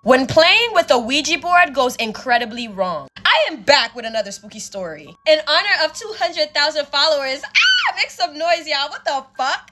when playing with a Ouija board goes incredibly wrong. I am back with another spooky story. In honor of 200,000 followers, make some noise, y'all. What the fuck?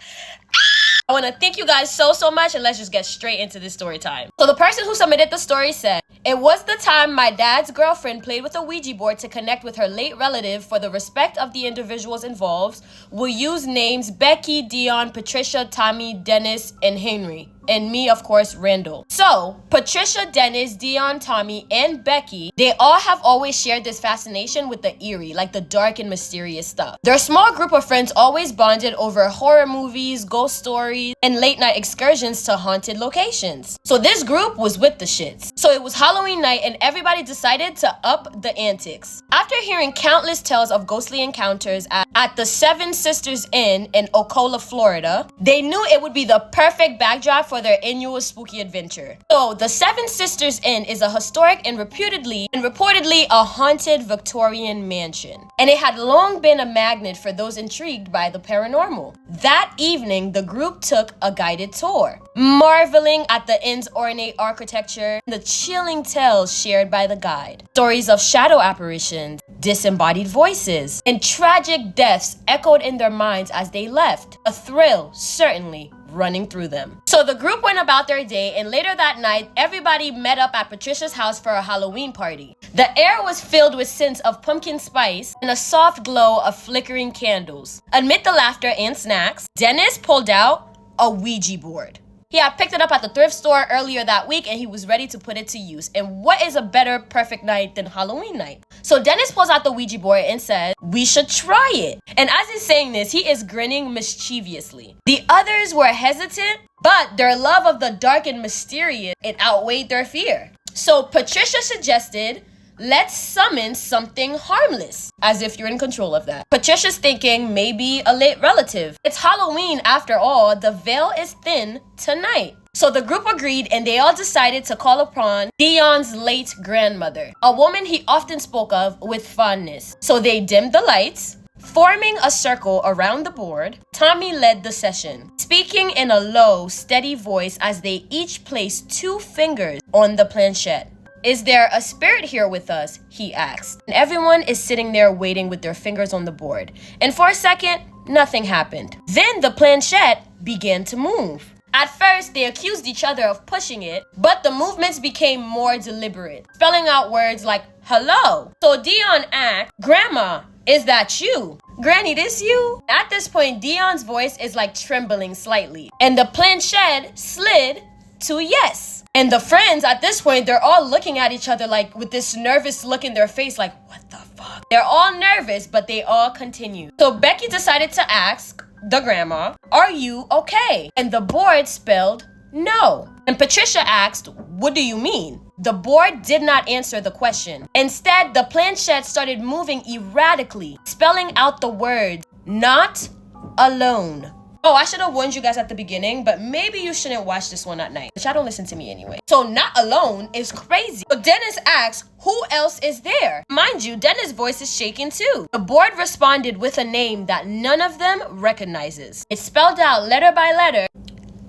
I want to thank you guys so much, and let's just get straight into this story time. So the person who submitted the story said, it was the time my dad's girlfriend played with a Ouija board to connect with her late relative. For the respect of the individuals involved, we'll use names Becky, Dion, Patricia, Tommy, Dennis, and Henry. And me, of course, Randall. So, Patricia, Dennis, Dion, Tommy, and Becky, they all have always shared this fascination with the eerie, like the dark and mysterious stuff. Their small group of friends always bonded over horror movies, ghost stories, and late night excursions to haunted locations. So this group was with the shits. So it was Halloween night and everybody decided to up the antics. After hearing countless tales of ghostly encounters at the Seven Sisters Inn in Ocala, Florida, they knew it would be the perfect backdrop for their annual spooky adventure. So the Seven Sisters Inn is a historic and reportedly a haunted Victorian mansion. And it had long been a magnet for those intrigued by the paranormal. That evening, the group took a guided tour, marveling at the inn's ornate architecture and the chilling tales shared by the guide. Stories of shadow apparitions, disembodied voices, and tragic deaths echoed in their minds as they left. A thrill, certainly, running through them. So the group went about their day, and later that night, everybody met up at Patricia's house for a Halloween party. The air was filled with scents of pumpkin spice and a soft glow of flickering candles. Amid the laughter and snacks, Dennis pulled out a Ouija board. He had picked it up at the thrift store earlier that week and he was ready to put it to use. And what is a better perfect night than Halloween night? So Dennis pulls out the Ouija board and says, we should try it. And as he's saying this, he is grinning mischievously. The others were hesitant, but their love of the dark and mysterious, it outweighed their fear. So Patricia suggested, let's summon something harmless, as if you're in control of that. Patricia's thinking maybe a late relative. It's Halloween after all, the veil is thin tonight. So the group agreed and they all decided to call upon Dion's late grandmother, a woman he often spoke of with fondness. So they dimmed the lights. Forming a circle around the board, Tommy led the session, speaking in a low, steady voice as they each placed 2 fingers on the planchette. Is there a spirit here with us? He asked. And everyone is sitting there waiting with their fingers on the board. And for a second, nothing happened. Then the planchette began to move. At first, they accused each other of pushing it, but the movements became more deliberate, spelling out words like hello. So Dion asked, Grandma, is that you? Granny, this you? At this point, Dion's voice is like trembling slightly, and the planchette slid to yes. And the friends at this point, they're all looking at each other like with this nervous look in their face like, what the fuck? They're all nervous, but they all continue. So Becky decided to ask the grandma, are you okay? And the board spelled no. And Patricia asked, what do you mean? The board did not answer the question. Instead, the planchette started moving erratically, spelling out the words, not alone. Oh, I should have warned you guys at the beginning, but maybe you shouldn't watch this one at night. But y'all don't listen to me anyway. So not alone is crazy. So Dennis asks, who else is there? Mind you, Dennis' voice is shaking too. The board responded with a name that none of them recognizes. It spelled out letter by letter,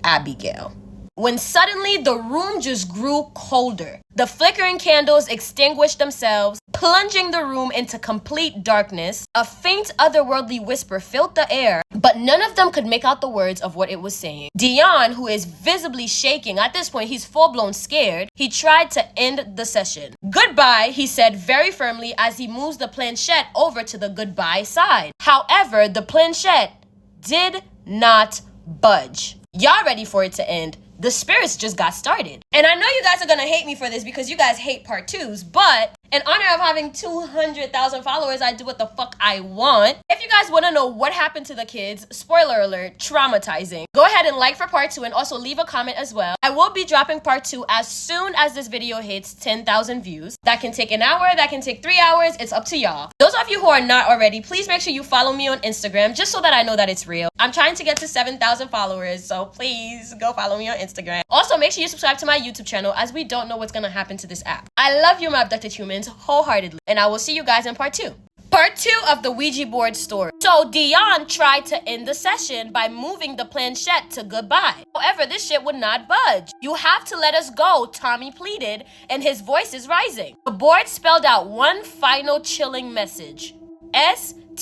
Abigail. When suddenly the room just grew colder. The flickering candles extinguished themselves, plunging the room into complete darkness. A faint otherworldly whisper filled the air, but none of them could make out the words of what it was saying. Dion, who is visibly shaking, at this point he's full-blown scared, he tried to end the session. Goodbye, he said very firmly as he moves the planchette over to the goodbye side. However, the planchette did not budge. Y'all ready for it to end? The spirits just got started. And I know you guys are gonna hate me for this because you guys hate part 2s, but in honor of having 200,000 followers, I do what the fuck I want. If you guys wanna know what happened to the kids, spoiler alert, traumatizing. Go ahead and like for part 2 and also leave a comment as well. I will be dropping part 2 as soon as this video hits 10,000 views. That can take an hour, that can take 3 hours, it's up to y'all. Those of you who are not already, please make sure you follow me on Instagram just so that I know that it's real. I'm trying to get to 7,000 followers, so please go follow me on Instagram. Also, make sure you subscribe to my YouTube channel as we don't know what's gonna happen to this app. I love you, my abducted humans, wholeheartedly, and I will see you guys in part 2. Part 2 of the Ouija board story. So Dion tried to end the session by moving the planchette to goodbye. However, this shit would not budge. "You have to let us go," Tommy pleaded, and his voice is rising. The board spelled out one final chilling message. S-T-A-Y.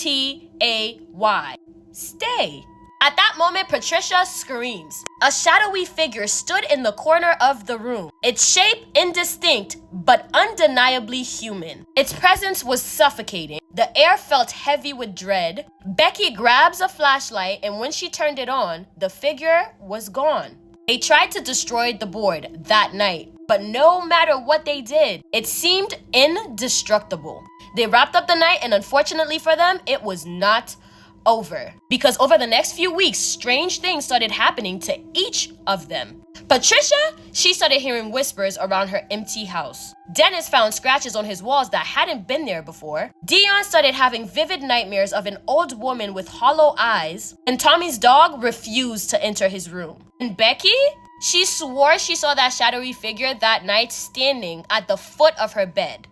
Stay. At that moment, Patricia screams. A shadowy figure stood in the corner of the room, its shape indistinct but undeniably human. Its presence was suffocating. The air felt heavy with dread. Becky grabs a flashlight, and when she turned it on, the figure was gone. They tried to destroy the board that night, but no matter what they did, it seemed indestructible. They wrapped up the night, and unfortunately for them, it was not over, because over the next few weeks, strange things started happening to each of them. Patricia, she started hearing whispers around her empty house. Dennis found scratches on his walls that hadn't been there before. Dion started having vivid nightmares of an old woman with hollow eyes, and Tommy's dog refused to enter his room. And Becky, she swore she saw that shadowy figure that night standing at the foot of her bed.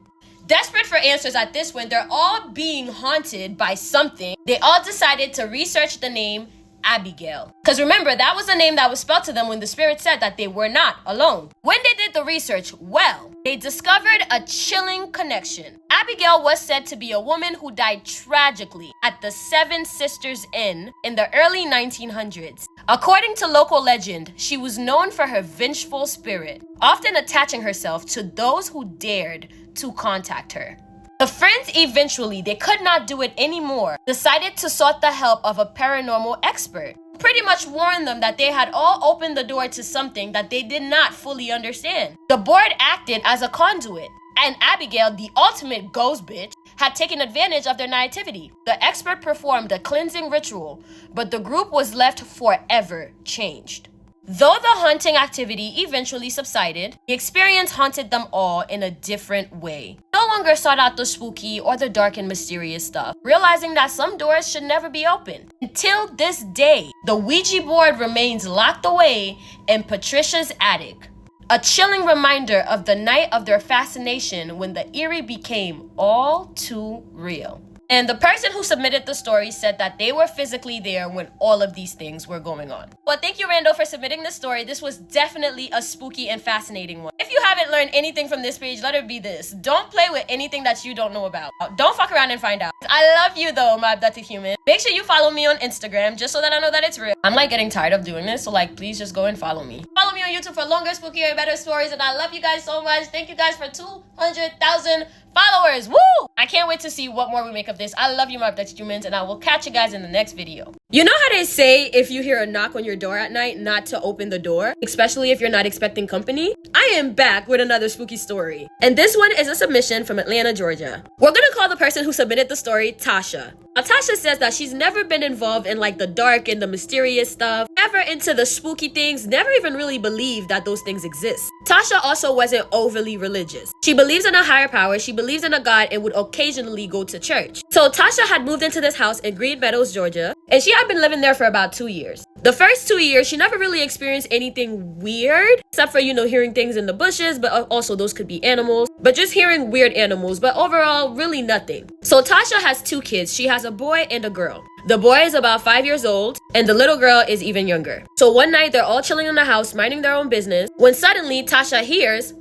Desperate for answers at this point, they're all being haunted by something. They all decided to research the name Abigail. Because remember, that was the name that was spelled to them when the spirit said that they were not alone. When they did the research, well, they discovered a chilling connection. Abigail was said to be a woman who died tragically at the Seven Sisters Inn in the early 1900s. According to local legend, she was known for her vengeful spirit, often attaching herself to those who dared to contact her. The friends eventually, they could not do it anymore, decided to sought the help of a paranormal expert. Pretty much warned them that they had all opened the door to something that they did not fully understand. The board acted as a conduit, and Abigail, the ultimate ghost bitch, had taken advantage of their naivety. The expert performed a cleansing ritual, but the group was left forever changed. Though the haunting activity eventually subsided, the experience haunted them all in a different way. No longer sought out the spooky or the dark and mysterious stuff, realizing that some doors should never be opened. Until this day, the Ouija board remains locked away in Patricia's attic. A chilling reminder of the night of their fascination when the eerie became all too real. And the person who submitted the story said that they were physically there when all of these things were going on. Well, thank you, Randall, for submitting this story. This was definitely a spooky and fascinating one. If you haven't learned anything from this page, let it be this. Don't play with anything that you don't know about. Don't fuck around and find out. I love you, though, my abducted human. Make sure you follow me on Instagram just so that I know that it's real. I'm getting tired of doing this, so please just go and follow me. Follow me on YouTube for longer, spookier, and better stories, and I love you guys so much. Thank you guys for 200,000 followers. Woo! I can't wait to see what more we make of this. I love you, my abducted humans, and I will catch you guys in the next video. You know how they say if you hear a knock on your door at night, not to open the door, especially if you're not expecting company? I am back with another spooky story, and this one is a submission from Atlanta, Georgia. We're gonna call the person who submitted the story Tasha. Now, Tasha says that she's never been involved in the dark and the mysterious stuff, never into the spooky things, never even really believed that those things exist. Tasha also wasn't overly religious. She believes in a higher power, she believes in a God, and would occasionally go to church. So Tasha had moved into this house in Green Meadows, Georgia, and she had been living there for about 2 years. The first 2 years, she never really experienced anything weird, except for, hearing things in the bushes, but also those could be animals, but just hearing weird animals, but overall, really nothing. So Tasha has 2 kids. She has a boy and a girl. The boy is about 5 years old, and the little girl is even younger. So one night, they're all chilling in the house, minding their own business, when suddenly Tasha hears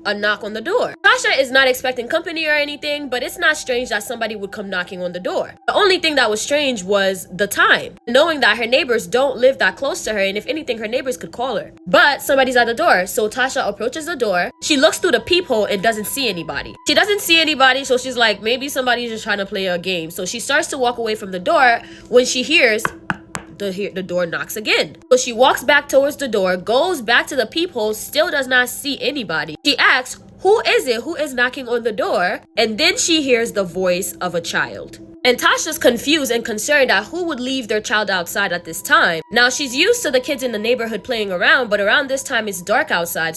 a knock on the door. Tasha is not expecting company or anything, but it's not strange that somebody would come knocking on the door. The only thing that was strange was the time, knowing that her neighbors don't live that close to her, and if anything, her neighbors could call her. But somebody's at the door, so Tasha approaches the door. She looks through the peephole and doesn't see anybody. She doesn't see anybody, so she's like, maybe somebody's just trying to play a game. So she starts to walk away from the door when she hears the door knocks again. So she walks back towards the door, goes back to the peephole, still does not see anybody. She asks, who is it? Who is knocking on the door? And then she hears the voice of a child. And Tasha's confused and concerned at who would leave their child outside at this time. Now, she's used to the kids in the neighborhood playing around, but around this time it's dark outside,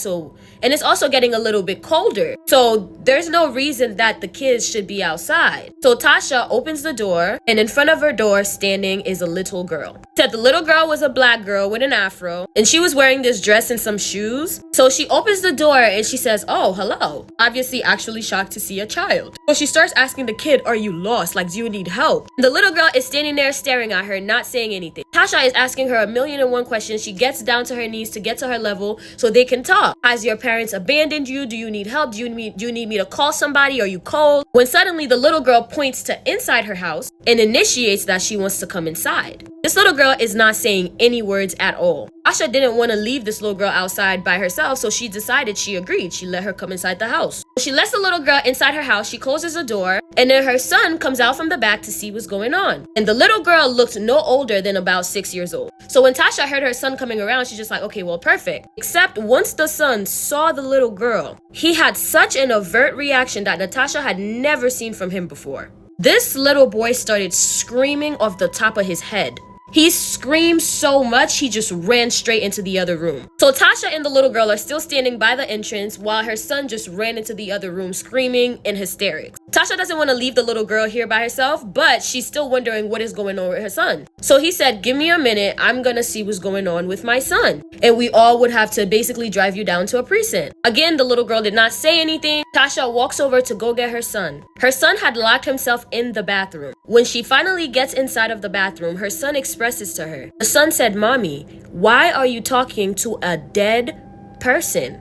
and it's also getting a little bit colder. So there's no reason that the kids should be outside. So Tasha opens the door, and in front of her door standing is a little girl. Said the little girl was a black girl with an afro, and she was wearing this dress and some shoes. So she opens the door and she says, "Oh, hello." Obviously actually shocked to see a child. So she starts asking the kid, "Are you lost? Like, do you need help?" The little girl is standing there staring at her, not saying anything. Tasha is asking her 1,000,001 questions. She gets down to her knees to get to her level so they can talk. Has your parents abandoned you? Do you need help? Do you need me to call somebody? Are you cold? When suddenly the little girl points to inside her house and initiates that she wants to come inside. This little girl is not saying any words at all. Tasha didn't want to leave this little girl outside by herself, so she decided she agreed. She let her come inside the house. She lets the little girl inside her house. She closes the door, and then her son comes out from the back to see what's going on. And the little girl looked no older than about 6 years old. So when Tasha heard her son coming around, she's just like, okay, well, perfect. Except once the son saw the little girl, he had such an overt reaction that Natasha had never seen from him before. This little boy started screaming off the top of his head. He screamed so much, he just ran straight into the other room. So Tasha and the little girl are still standing by the entrance while her son just ran into the other room screaming in hysterics. Tasha doesn't want to leave the little girl here by herself, but she's still wondering what is going on with her son. So he said, "Give me a minute, I'm gonna see what's going on with my son. And we all would have to basically drive you down to a precinct." Again, the little girl did not say anything. Tasha walks over to go get her son. Her son had locked himself in the bathroom. When she finally gets inside of the bathroom, her son expresses to her. The son said, "Mommy, why are you talking to a dead person?"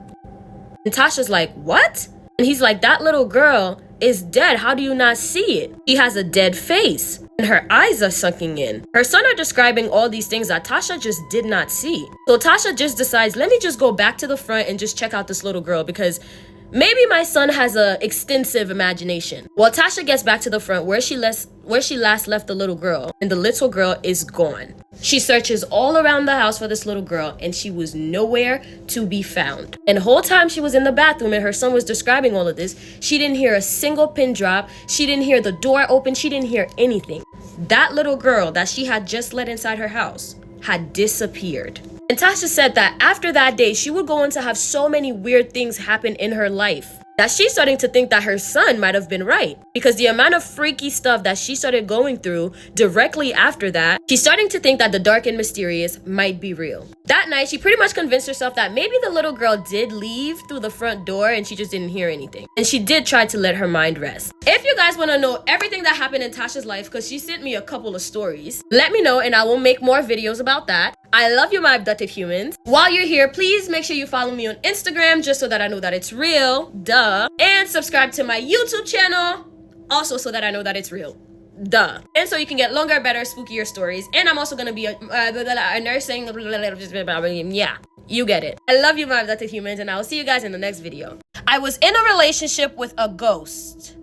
And Tasha's like, "What?" And he's like, "That little girl is dead. How do you not see it? She has a dead face and her eyes are sunken in." Her son are describing all these things that Tasha just did not see. So Tasha just decides, let me just go back to the front and just check out this little girl because maybe my son has a extensive imagination. Well, Tasha gets back to the front where she last left the little girl, and the little girl is gone. She searches all around the house for this little girl, and she was nowhere to be found. And the whole time she was in the bathroom and her son was describing all of this, she didn't hear a single pin drop. She didn't hear the door open. She didn't hear anything. That little girl that she had just let inside her house had disappeared. And Tasha said that after that day, she would go on to have so many weird things happen in her life that she's starting to think that her son might have been right. Because the amount of freaky stuff that she started going through directly after that, she's starting to think that the dark and mysterious might be real. That night, she pretty much convinced herself that maybe the little girl did leave through the front door and she just didn't hear anything. And she did try to let her mind rest. If you guys want to know everything that happened in Tasha's life, because she sent me a couple of stories, let me know and I will make more videos about that. I love you, my abducted humans. While you're here, please make sure you follow me on Instagram just so that I know that it's real. Duh. And subscribe to my YouTube channel also so that I know that it's real. Duh. And so you can get longer, better, spookier stories. And I'm also going to be a nursing. Yeah, you get it. I love you, my abducted humans, and I will see you guys in the next video. I was in a relationship with a ghost.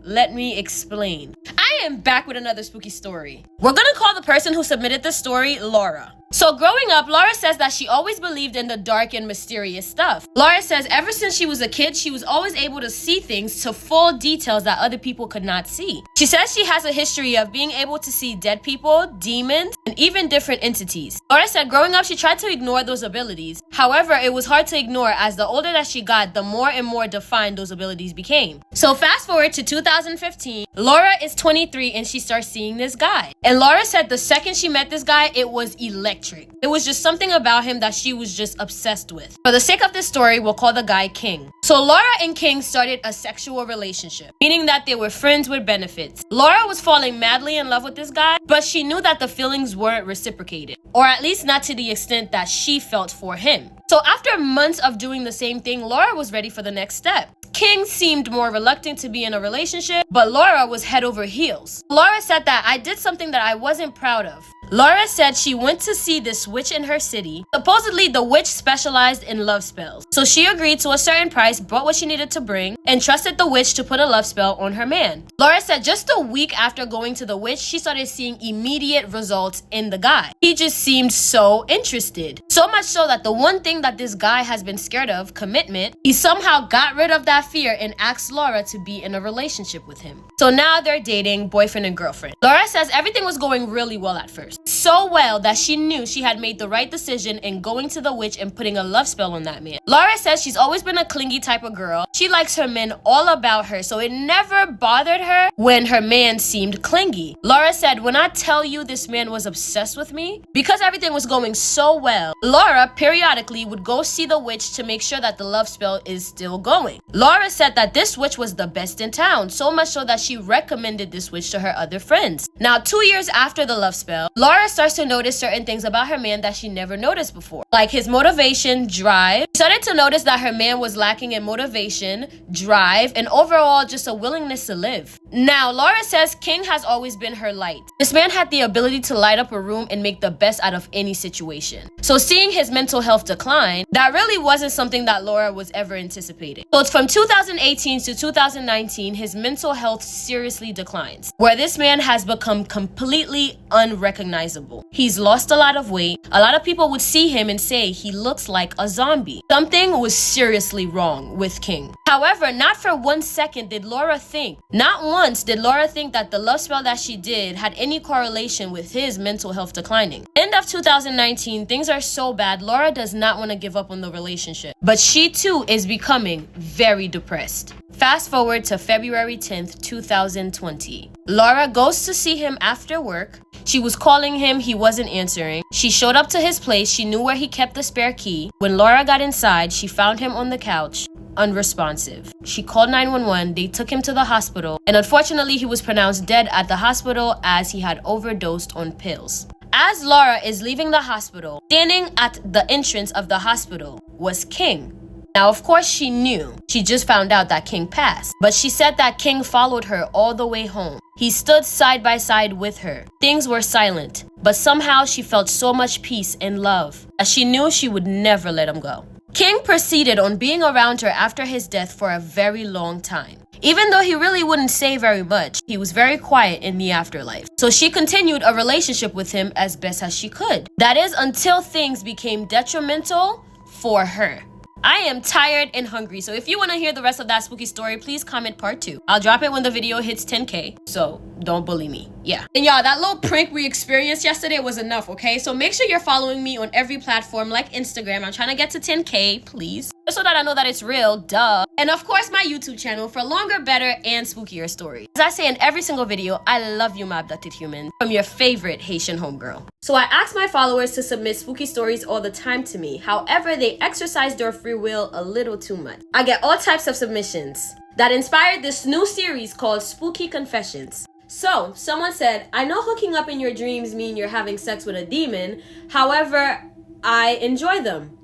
Let me explain. I am back with another spooky story. We're gonna call the person who submitted the story Laura. So growing up, Laura says that she always believed in the dark and mysterious stuff. Laura says ever since she was a kid, she was always able to see things to full details that other people could not see. She says she has a history of being able to see dead people, demons, and even different entities. Laura said growing up, she tried to ignore those abilities. However, it was hard to ignore as the older that she got, the more and more defined those abilities became. So fast forward to 2015, Laura is 23 and she starts seeing this guy. And Laura said the second she met this guy, it was electric. It was just something about him that she was just obsessed with. For the sake of this story, we'll call the guy King. So Laura and King started a sexual relationship, meaning that they were friends with benefits. Laura was falling madly in love with this guy, but she knew that the feelings weren't reciprocated, or at least not to the extent that she felt for him. So after months of doing the same thing, Laura was ready for the next step. King seemed more reluctant to be in a relationship, but Laura was head over heels. Laura said that I did something that I wasn't proud of. Laura said she went to see this witch in her city. Supposedly, the witch specialized in love spells. So she agreed to a certain price, brought what she needed to bring, and trusted the witch to put a love spell on her man. Laura said just a week after going to the witch, she started seeing immediate results in the guy. He just seemed so interested. So much so that the one thing that this guy has been scared of, commitment, he somehow got rid of that fear and asked Laura to be in a relationship with him. So now they're dating, boyfriend and girlfriend. Laura says everything was going really well at first. So well that she knew she had made the right decision in going to the witch and putting a love spell on that man. Laura says she's always been a clingy type of girl. She likes her men all about her, so it never bothered her when her man seemed clingy. Laura said, when I tell you this man was obsessed with me, because everything was going so well, Laura periodically would go see the witch to make sure that the love spell is still going. Laura said that this witch was the best in town, so much so that she recommended this witch to her other friends. Now, 2 years after the love spell, Laura starts to notice certain things about her man that she never noticed before, like his motivation, drive. She started to notice that her man was lacking in motivation, drive, and overall just a willingness to live. Now, Laura says King has always been her light. This man had the ability to light up a room and make the best out of any situation. So seeing his mental health decline, that really wasn't something that Laura was ever anticipating. So it's from 2018 to 2019, his mental health seriously declines, where this man has become completely unrecognizable. He's lost a lot of weight. A lot of people would see him and say he looks like a zombie. Something was seriously wrong with King. However, not for 1 second did Laura think, not once did Laura think that the love spell that she did had any correlation with his mental health declining. End of 2019, things are so bad, Laura does not want to give up on the relationship. But she too is becoming very depressed. Fast forward to February 10th, 2020. Laura goes to see him after work. She was calling him, he wasn't answering. She showed up to his place, she knew where he kept the spare key. When Laura got inside, she found him on the couch, unresponsive. She called 911, they took him to the hospital, and unfortunately he was pronounced dead at the hospital as he had overdosed on pills. As Laura is leaving the hospital, standing at the entrance of the hospital was King. Now, of course, she knew. She just found out that King passed. But she said that King followed her all the way home. He stood side by side with her. Things were silent, but somehow she felt so much peace and love, as she knew she would never let him go. King proceeded on being around her after his death for a very long time. Even though he really wouldn't say very much, he was very quiet in the afterlife. So she continued a relationship with him as best as she could. That is, until things became detrimental for her. I am tired and hungry, so if you want to hear the rest of that spooky story, please comment part 2. I'll drop it when the video hits 10K, so don't bully me. Yeah. And y'all, that little prank we experienced yesterday was enough, okay? So make sure you're following me on every platform like Instagram. I'm trying to get to 10K, please. Just so that I know that it's real, duh. And of course, my YouTube channel for longer, better, and spookier stories. As I say in every single video, I love you, my abducted human, from your favorite Haitian homegirl. So I ask my followers to submit spooky stories all the time to me. However, they exercise their free will a little too much. I get all types of submissions that inspired this new series called Spooky Confessions. So, someone said, I know hooking up in your dreams mean you're having sex with a demon. However, I enjoy them.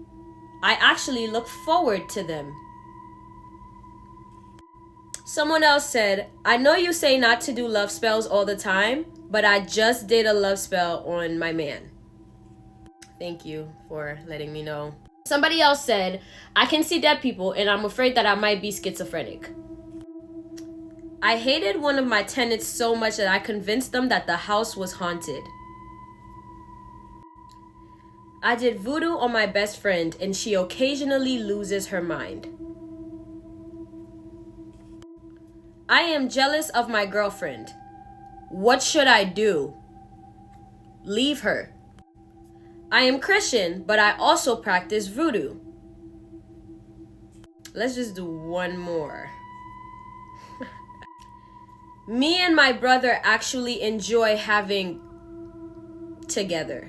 I actually look forward to them. Someone else said, I know you say not to do love spells all the time, but I just did a love spell on my man. Thank you for letting me know. Somebody else said, I can see dead people and I'm afraid that I might be schizophrenic. I hated one of my tenants so much that I convinced them that the house was haunted. I did voodoo on my best friend and she occasionally loses her mind. I am jealous of my girlfriend. What should I do? Leave her. I am Christian, but I also practice voodoo. Let's just do one more. Me and my brother actually enjoy having together.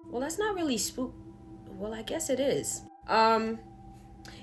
Well, that's not really well, I guess it is.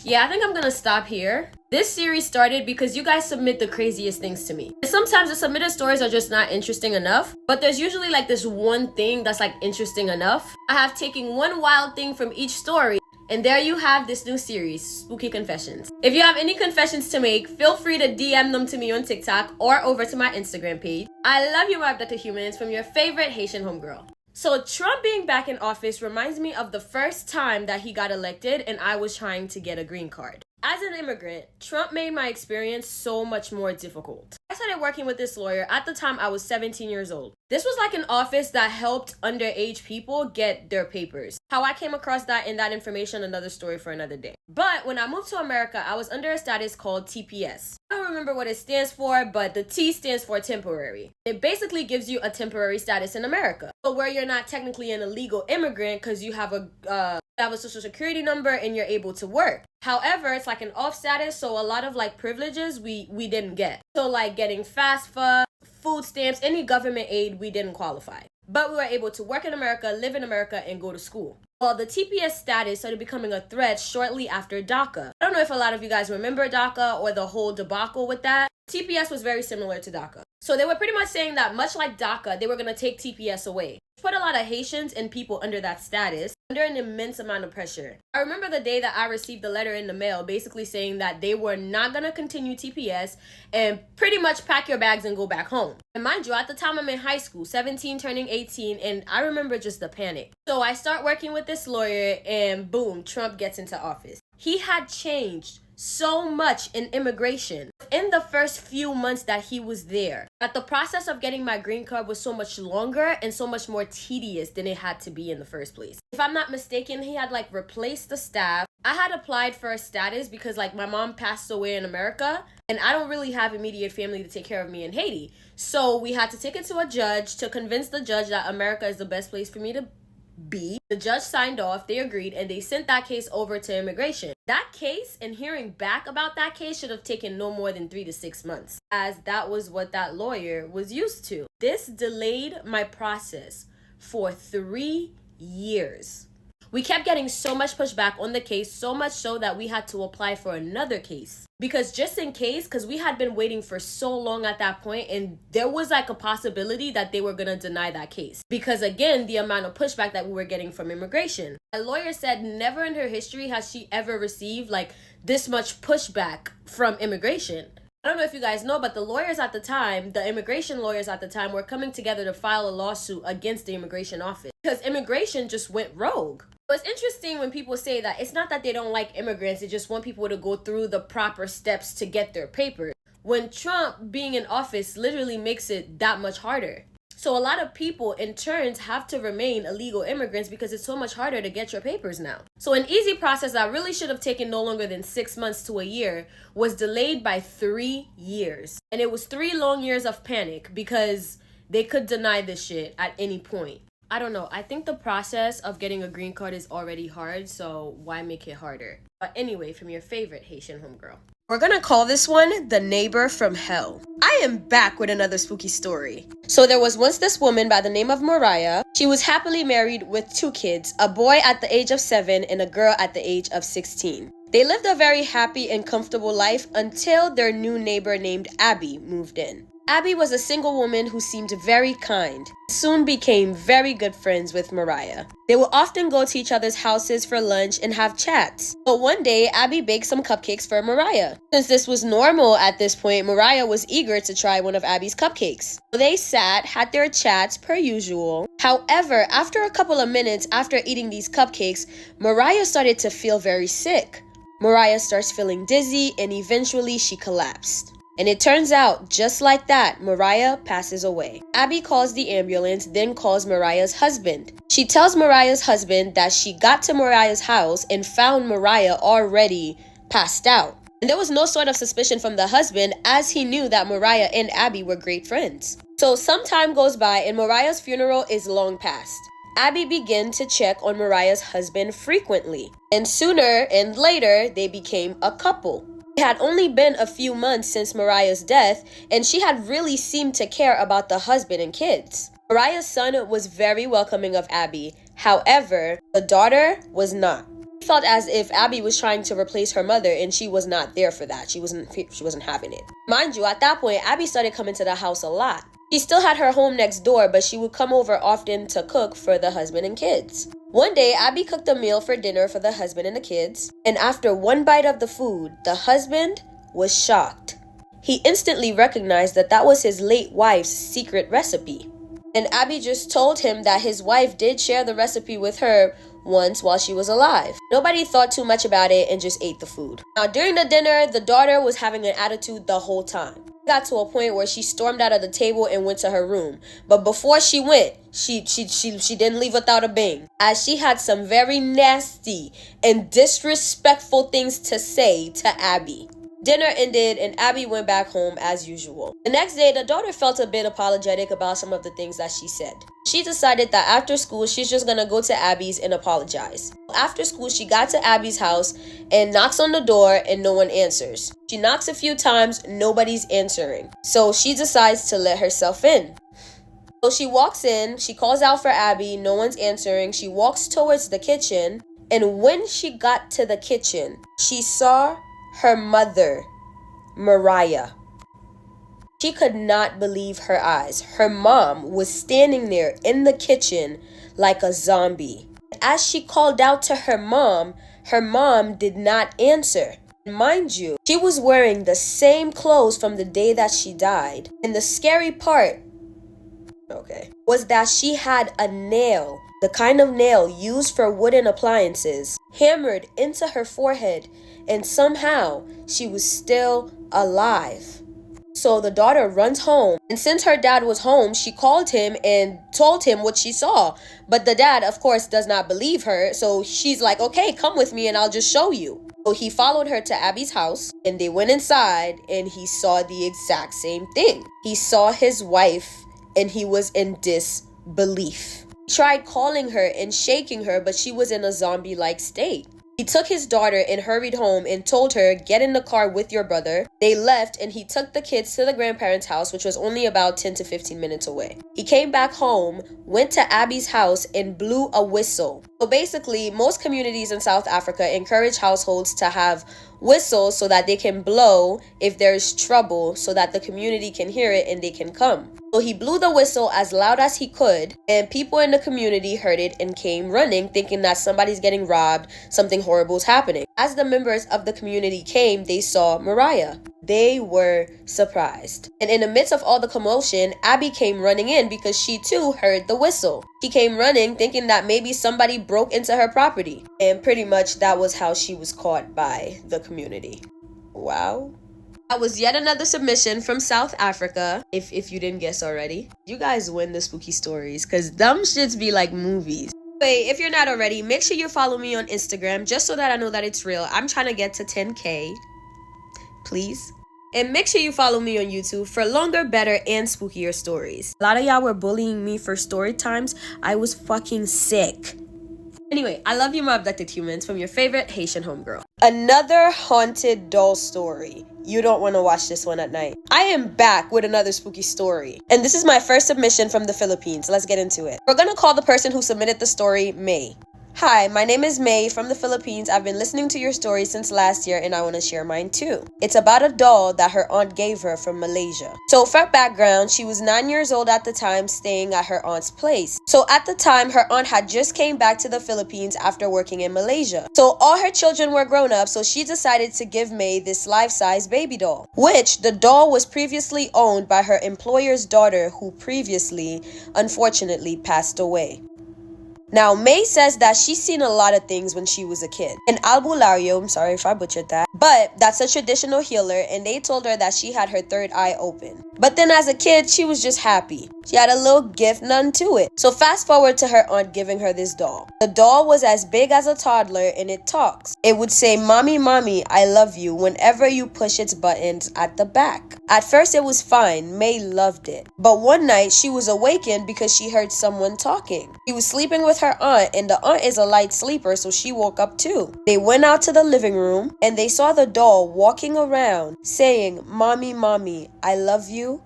Yeah, I think I'm gonna stop here. This series started because you guys submit the craziest things to me. And sometimes the submitted stories are just not interesting enough, but there's usually like this one thing that's like interesting enough. I have taken one wild thing from each story And there you have this new series, Spooky Confessions. If you have any confessions to make, feel free to DM them to me on TikTok or over to my Instagram page. I love you, my abducted humans, from your favorite Haitian homegirl. So Trump being back in office reminds me of the first time that he got elected and I was trying to get a green card. As an immigrant, Trump made my experience so much more difficult. I started working with this lawyer. At the time, I was 17 years old. This was like an office that helped underage people get their papers. How I came across that and that information, another story for another day. But when I moved to America, I was under a status called TPS. I don't remember what it stands for, but the T stands for temporary. It basically gives you a temporary status in America. So where you're not technically an illegal immigrant because you have a social security number and you're able to work. However, it's like an off status, so a lot of like privileges we didn't get. So like getting FAFSA, food stamps, any government aid, we didn't qualify. But we were able to work in America, live in America, and go to school. Well, the TPS status started becoming a threat shortly after DACA. I don't know if a lot of you guys remember DACA or the whole debacle with that. TPS was very similar to DACA. So they were pretty much saying that much like DACA, they were going to take TPS away. Put a lot of Haitians and people under that status under an immense amount of pressure. I remember the day that I received the letter in the mail basically saying that they were not going to continue TPS and pretty much pack your bags and go back home. And mind you, at the time I'm in high school, 17 turning 18, and I remember just the panic. So I start working with this lawyer and boom, Trump gets into office. He had changed so much in immigration in the first few months that he was there, that the process of getting my green card was so much longer and so much more tedious than it had to be in the first place. If I'm not mistaken, he had like replaced the staff. I had applied for a status because like my mom passed away in America and I don't really have immediate family to take care of me in Haiti. So we had to take it to a judge to convince the judge that America is the best place for me to be. The judge signed off, they agreed, and they sent that case over to immigration. That case and hearing back about that case should have taken no more than 3 to 6 months, as that was what that lawyer was used to. This delayed my process for 3 years. We kept getting so much pushback on the case, so much so that we had to apply for another case. Because just in case, because we had been waiting for so long at that point, and there was like a possibility that they were going to deny that case. Because again, the amount of pushback that we were getting from immigration. My lawyer said never in her history has she ever received like this much pushback from immigration. I don't know if you guys know, but the lawyers at the time, the immigration lawyers at the time, were coming together to file a lawsuit against the immigration office because immigration just went rogue. It's interesting when people say that it's not that they don't like immigrants, they just want people to go through the proper steps to get their papers. When Trump being in office literally makes it that much harder. So a lot of people in turns have to remain illegal immigrants because it's so much harder to get your papers now. So an easy process that really should have taken no longer than 6 months to a year was delayed by 3 years. And it was 3 long years of panic because they could deny this shit at any point. I don't know. I think the process of getting a green card is already hard, so why make it harder? But anyway, from your favorite Haitian homegirl. We're gonna call this one The Neighbor from Hell. I am back with another spooky story. So there was once this woman by the name of Mariah. She was happily married with 2 kids, a boy at the age of 7 and a girl at the age of 16. They lived a very happy and comfortable life until their new neighbor named Abby moved in. Abby was a single woman who seemed very kind, soon became very good friends with Mariah. They would often go to each other's houses for lunch and have chats. But one day, Abby baked some cupcakes for Mariah. Since this was normal at this point, Mariah was eager to try one of Abby's cupcakes. So they sat, had their chats per usual. However, after a couple of minutes after eating these cupcakes, Mariah started to feel very sick. Mariah starts feeling dizzy and eventually she collapsed. And it turns out, just like that, Mariah passes away. Abby calls the ambulance, then calls Mariah's husband. She tells Mariah's husband that she got to Mariah's house and found Mariah already passed out. And there was no sort of suspicion from the husband as he knew that Mariah and Abby were great friends. So some time goes by and Mariah's funeral is long past. Abby began to check on Mariah's husband frequently. And sooner and later, they became a couple. It had only been a few months since Mariah's death, and she had really seemed to care about the husband and kids. Mariah's son was very welcoming of Abby. However, the daughter was not. She felt as if Abby was trying to replace her mother, and she was not there for that. She wasn't having it. Mind you, at that point, Abby started coming to the house a lot. She still had her home next door, but she would come over often to cook for the husband and kids. One day, Abby cooked a meal for dinner for the husband and the kids, and after one bite of the food, the husband was shocked. He instantly recognized that that was his late wife's secret recipe. And Abby just told him that his wife did share the recipe with her once while she was alive. Nobody thought too much about it and just ate the food. Now, during the dinner, the daughter was having an attitude the whole time. It got to a point where she stormed out of the table and went to her room. But before she went, she didn't leave without a bang, as she had some very nasty and disrespectful things to say to Abby. Dinner ended and Abby went back home as usual. The next day, the daughter felt a bit apologetic about some of the things that she said. She decided that after school, she's just gonna go to Abby's and apologize. After school, she got to Abby's house and knocks on the door and no one answers. She knocks a few times, nobody's answering. So she decides to let herself in. So she walks in, she calls out for Abby, no one's answering. She walks towards the kitchen, and when she got to the kitchen, she saw her mother, Mariah. She could not believe her eyes. Her mom was standing there in the kitchen like a zombie. As she called out to her mom did not answer. Mind you, she was wearing the same clothes from the day that she died. And the scary part, was that she had a nail, the kind of nail used for wooden appliances, hammered into her forehead, and somehow she was still alive. So the daughter runs home, and since her dad was home, she called him and told him what she saw. But the dad, of course, does not believe her, so she's like, okay, come with me and I'll just show you. So he followed her to Abby's house, and they went inside, and he saw the exact same thing. He saw his wife, and he was in disbelief. He tried calling her and shaking her, but she was in a zombie-like state. He took his daughter and hurried home and told her, get in the car with your brother. They left and he took the kids to the grandparents' house, which was only about 10 to 15 minutes away. He came back home, went to Abby's house and blew a whistle. So basically, most communities in South Africa encourage households to have whistles so that they can blow if there's trouble, so that the community can hear it and they can come. So he blew the whistle as loud as he could, and people in the community heard it and came running, thinking that somebody's getting robbed, something horrible is happening. As the members of the community came, they saw Mariah. They were surprised. And in the midst of all the commotion, Abby came running in because she too heard the whistle. She came running thinking that maybe somebody broke into her property. And pretty much that was how she was caught by the community. Wow. That was yet another submission from South Africa, if you didn't guess already. You guys win the spooky stories, because them shits be like movies. Wait, if you're not already, make sure you follow me on Instagram, just so that I know that it's real. I'm trying to get to 10K. Please. And make sure you follow me on YouTube for longer, better, and spookier stories. A lot of y'all were bullying me for story times. I was fucking sick. Anyway, I love you, my abducted humans, from your favorite Haitian homegirl. Another haunted doll story. You don't want to watch this one at night. I am back with another spooky story. And this is my first submission from the Philippines. Let's get into it. We're gonna call the person who submitted the story May. Hi, my name is May from the Philippines. I've been listening to your story since last year and I want to share mine too. It's about a doll that her aunt gave her from Malaysia. So for background, she was 9 years old at the time, staying at her aunt's place. So at the time, her aunt had just came back to the Philippines after working in Malaysia. So all her children were grown up, so she decided to give May this life-size baby doll, which the doll was previously owned by her employer's daughter, who previously, unfortunately, passed away. Now, May says that she's seen a lot of things when she was a kid. An albulario, I'm sorry if I butchered that, but that's a traditional healer, and they told her that she had her third eye open. But then as a kid, she was just happy. She had a little gift, none to it. So fast forward to her aunt giving her this doll. The doll was as big as a toddler and it talks. It would say, "Mommy, mommy, I love you," whenever you push its buttons at the back. At first it was fine, May loved it. But one night she was awakened because she heard someone talking. She was sleeping with her aunt, and the aunt is a light sleeper, so she woke up too. They went out to the living room and they saw the doll walking around saying, "Mommy, mommy, I love you,"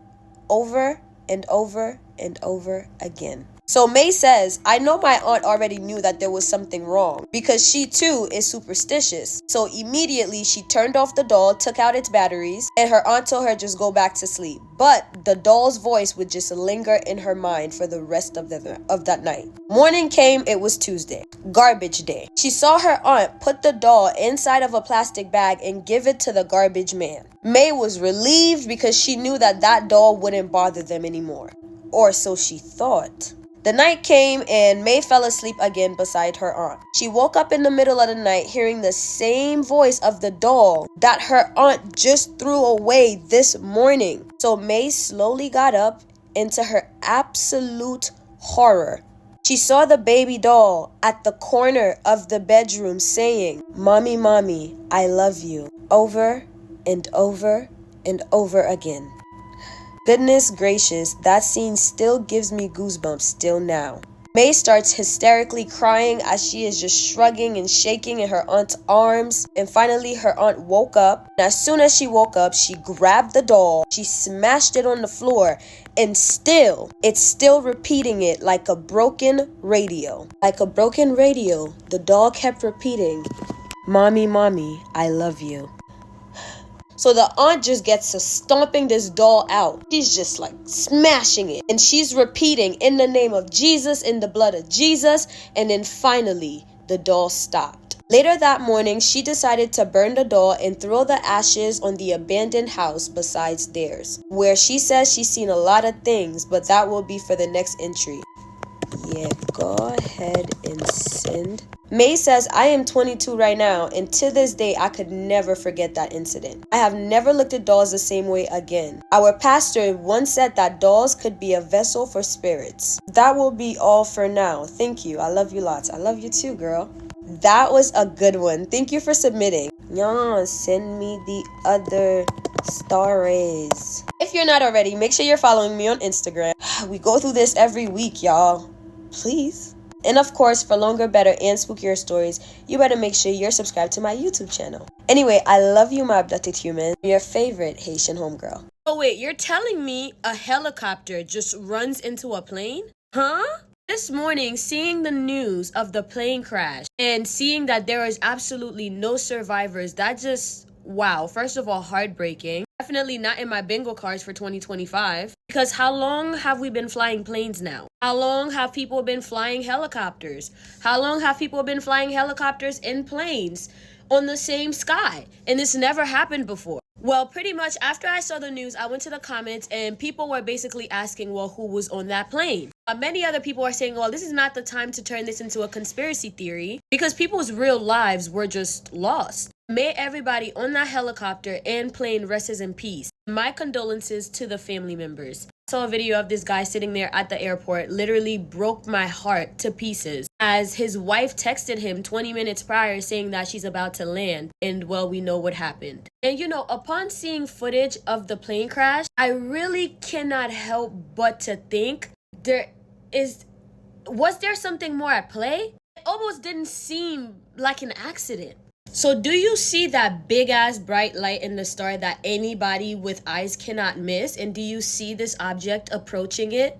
over and over and over again. So May says, I know my aunt already knew that there was something wrong because she too is superstitious. So immediately she turned off the doll, took out its batteries, and her aunt told her just go back to sleep. But the doll's voice would just linger in her mind for the rest of that night. Morning came, it was Tuesday, garbage day. She saw her aunt put the doll inside of a plastic bag and give it to the garbage man. May was relieved because she knew that that doll wouldn't bother them anymore. Or so she thought. The night came and May fell asleep again beside her aunt. She woke up in the middle of the night hearing the same voice of the doll that her aunt just threw away this morning. So May slowly got up, into her absolute horror. She saw the baby doll at the corner of the bedroom saying, "Mommy, mommy, I love you," over and over and over again. Goodness gracious, that scene still gives me goosebumps still now. May starts hysterically crying as she is just shrugging and shaking in her aunt's arms. And finally her aunt woke up. And as soon as she woke up, she grabbed the doll, she smashed it on the floor, and it's still repeating it like a broken radio. Like a broken radio, the doll kept repeating, "Mommy, mommy, I love you." So the aunt just gets to stomping this doll out. She's just like smashing it. And she's repeating, "In the name of Jesus, in the blood of Jesus." And then finally, the doll stopped. Later that morning, she decided to burn the doll and throw the ashes on the abandoned house besides theirs, where she says she's seen a lot of things, but that will be for the next entry. Yeah, go ahead and send. May says, I am 22 right now, and to this day, I could never forget that incident. I have never looked at dolls the same way again. Our pastor once said that dolls could be a vessel for spirits. That will be all for now. Thank you. I love you lots. I love you too, girl. That was a good one. Thank you for submitting. Yeah, send me the other stories. If you're not already, make sure you're following me on Instagram. We go through this every week, y'all. Please. And of course, for longer, better, and spookier stories, you better make sure you're subscribed to my YouTube channel. Anyway, I love you, my abducted human. Your favorite Haitian homegirl. Oh wait, you're telling me a helicopter just runs into a plane? Huh? This morning, seeing the news of the plane crash and seeing that there is absolutely no survivors, that just, wow. First of all, heartbreaking. Definitely not in my bingo cards for 2025. Because how long have we been flying planes now? How long have people been flying helicopters? How long have people been flying helicopters and planes on the same sky? And this never happened before. Well, pretty much after I saw the news, I went to the comments and people were basically asking, well, who was on that plane? Many other people are saying, well, this is not the time to turn this into a conspiracy theory because people's real lives were just lost. May everybody on that helicopter and plane rests in peace. My condolences to the family members. I saw a video of this guy sitting there at the airport, literally broke my heart to pieces as his wife texted him 20 minutes prior saying that she's about to land, and well, we know what happened. And you know, upon seeing footage of the plane crash, I really cannot help but to think was there something more at play? It almost didn't seem like an accident. So do you see that big ass bright light in the star that anybody with eyes cannot miss? And do you see this object approaching it?